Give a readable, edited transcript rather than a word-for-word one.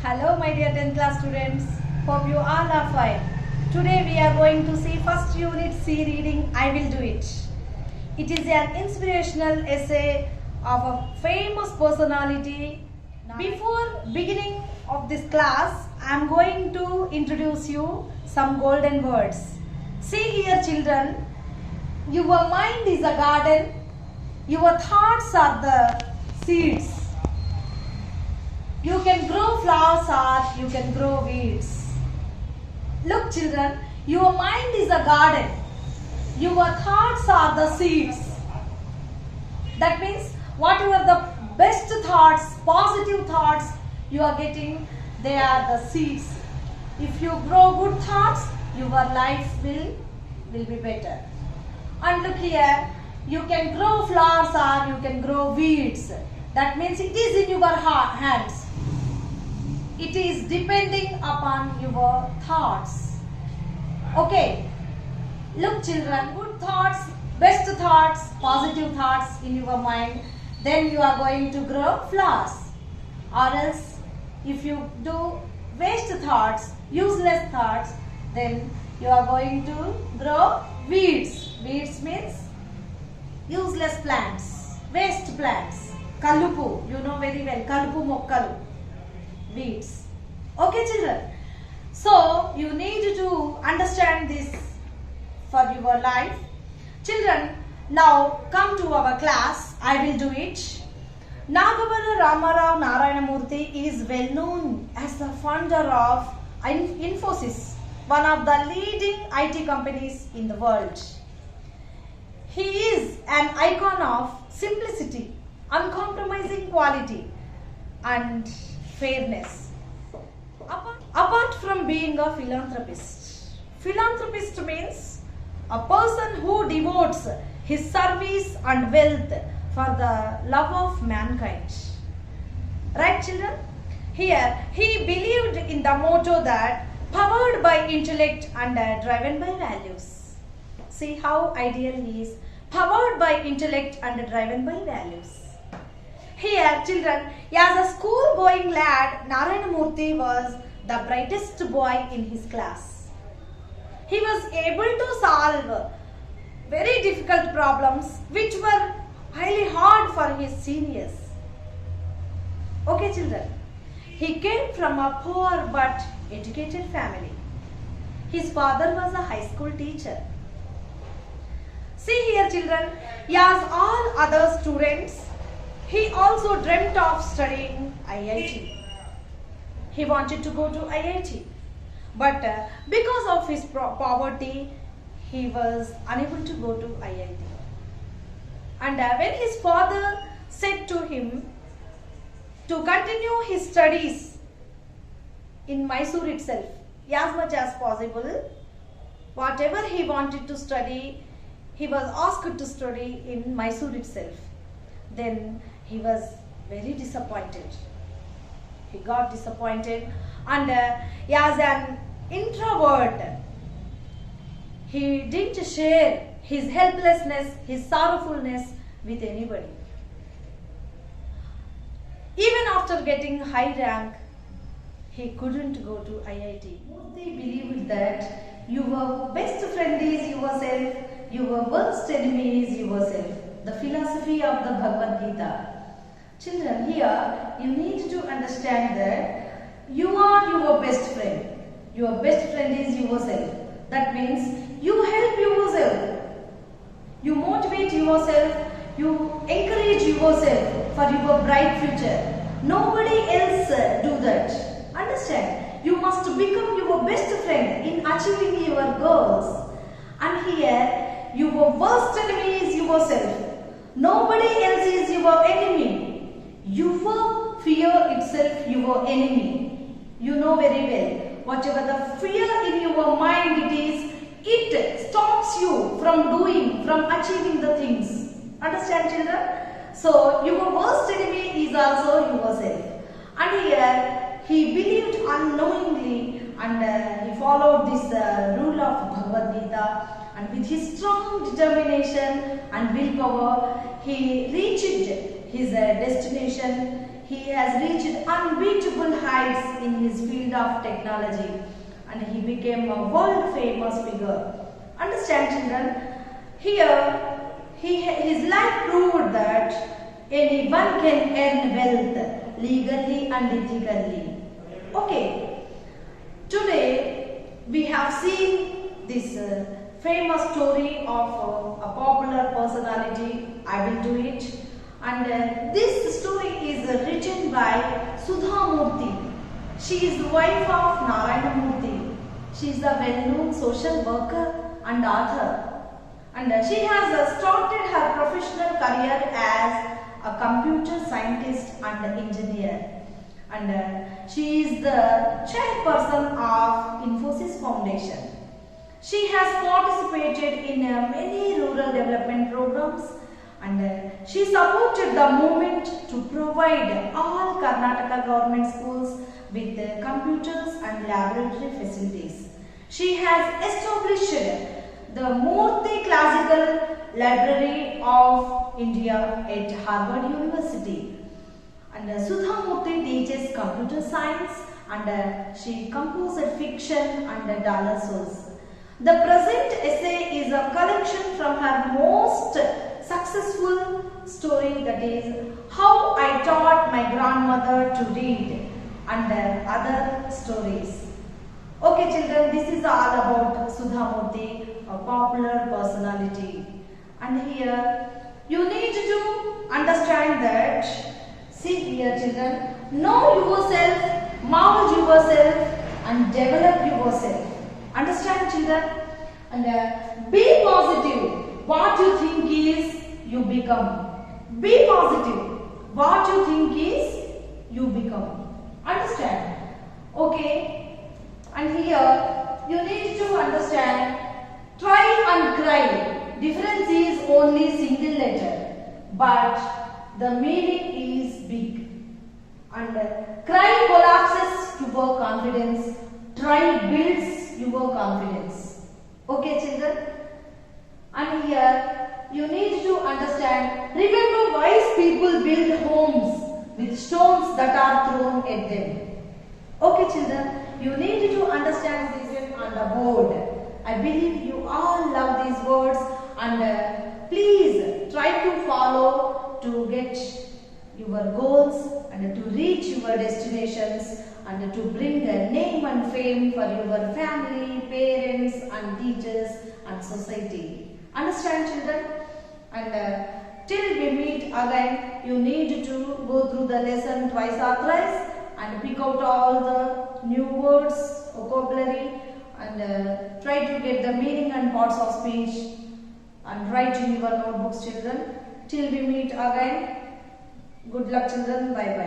Hello my dear 10th class students, hope you all are fine. Today we are going to see first unit C reading I Will Do It. It is an inspirational essay of a famous personality. Before beginning of this class, I am going to introduce you some golden words. See here children, your mind is a garden, your thoughts are the seeds. You can grow flowers or you can grow weeds. Look children, your mind is a garden. Your thoughts are the seeds. That means whatever the best thoughts, positive thoughts you are getting, they are the seeds. If you grow good thoughts, your life will be better. And look here, you can grow flowers or you can grow weeds. That means it is in your hands. It is depending upon your thoughts. Okay. Look children, good thoughts, best thoughts, positive thoughts in your mind. Then you are going to grow flowers. Or else if you do waste thoughts, useless thoughts, then you are going to grow weeds. Weeds means useless plants, waste plants. Kalupu, you know very well, kalupu mokkalu. Weeds. Okay children, so you need to understand this for your life. Children, now come to our class. I will do it. Nagavara Ramarao Narayanamurthy is well known as the founder of Infosys, one of the leading IT companies in the world. He is an icon of simplicity, uncompromising quality and fairness. Apart from being a philanthropist. Philanthropist means a person who devotes his service and wealth for the love of mankind. Right children? Here he believed in the motto that powered by intellect and driven by values. See how ideal he is. Powered by intellect and driven by values. Here children, as a school going lad, Narayanamurthy was the brightest boy in his class. He was able to solve very difficult problems which were highly hard for his seniors. Okay children, he came from a poor but educated family. His father was a high school teacher. See here children, as all other students, he also dreamt of studying IIT. He wanted to go to IIT. But because of his poverty, he was unable to go to IIT. And when his father said to him to continue his studies in Mysore itself, as much as possible, whatever he wanted to study, he was asked to study in Mysore itself. Then he was very disappointed. He got disappointed and as an introvert, he didn't share his helplessness, his sorrowfulness with anybody. Even after getting high rank, he couldn't go to IIT. They believed that your best friend is yourself, your worst enemy is yourself. The philosophy of the Bhagavad Gita. Children, here you need to understand that you are your best friend. Your best friend is yourself. That means you help yourself. You motivate yourself. You encourage yourself for your bright future. Nobody else do that. Understand? You must become your best friend in achieving your goals. And here, your worst enemy is yourself. Nobody else is your enemy. Your fear itself your enemy. You know very well. Whatever the fear in your mind it stops you from doing, from achieving the things. Understand children? So your worst enemy is also yourself. And here he believed unknowingly and he followed this rule of Bhagavad Gita. And with his strong determination and willpower, he reached his destination. He has reached unbeatable heights in his field of technology and he became a world famous figure. Understand children? Here, his life proved that anyone can earn wealth legally and ethically. Okay, today we have seen this famous story of a popular personality. I will do it. And this story is written by Sudha Murthy. She is the wife of Narayana Murthy. She is a well-known social worker and author. And she has started her professional career as a computer scientist and engineer. And she is the chairperson of Infosys Foundation. She has participated in many rural development programs and she supported the movement to provide all Karnataka government schools with computers and laboratory facilities. She has established the Murthy Classical Library of India at Harvard University. And Sudha Murthy teaches computer science and she composed fiction and dollar shows. The present essay is a collection from her most successful story, that is How I Taught My Grandmother to Read and other stories. Okay children, this is all about Sudha Murthy, a popular personality. And here you need to understand that, see here children, know yourself, mold yourself and develop yourself. Understand children? And be positive. What you think is, you become. Be positive. What you think is, you become. Understand? Okay. And here you need to understand, try and cry. Difference is only single letter, but the meaning is big. And cry collapses your confidence. Try builds your confidence. Okay children? And here you need to understand, remember wise people build homes with stones that are thrown at them. Okay children, you need to understand this on the board. I believe you all love these words and please try to follow to get your goals and to reach your destinations and to bring a name and fame for your family, parents and teachers and society. Understand children? And till we meet again, you need to go through the lesson twice or thrice and pick out all the new words, vocabulary and try to get the meaning and parts of speech and write in your notebooks children. Till we meet again, good luck children, bye bye.